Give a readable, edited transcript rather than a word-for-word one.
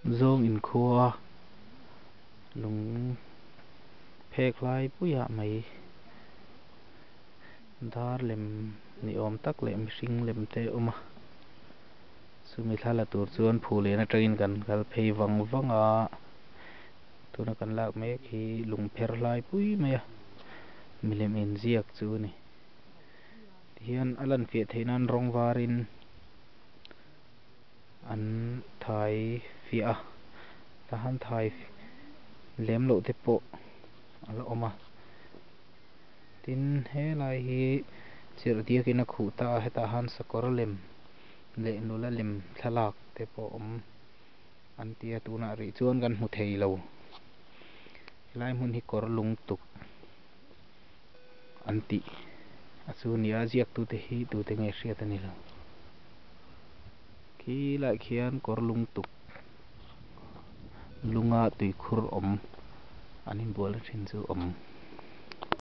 zong in khua lung phek lai puya mai dar lem ni om tak lem hring lem te uma sumi thala tur chuan phul en atangin kan kal phei wang wanga tuna kan lak mek hi lung pher lai pui mai a milem in ziak chu ni hian alan fiat theinan rong varin an thai fia ta han thai lem lo te po alo oma tin he lai hi chir diakin a khu ta heta han sakor lem le nula lem thalak te po om an tia tuna ri chuan kan hmu thei lo lai mun hi kor lung tuk an ti a chu nia ziak tu te hi tu te nge hriat ani lo khi lai khian kor lung tuk lunga tui khur om anin bol thin chu om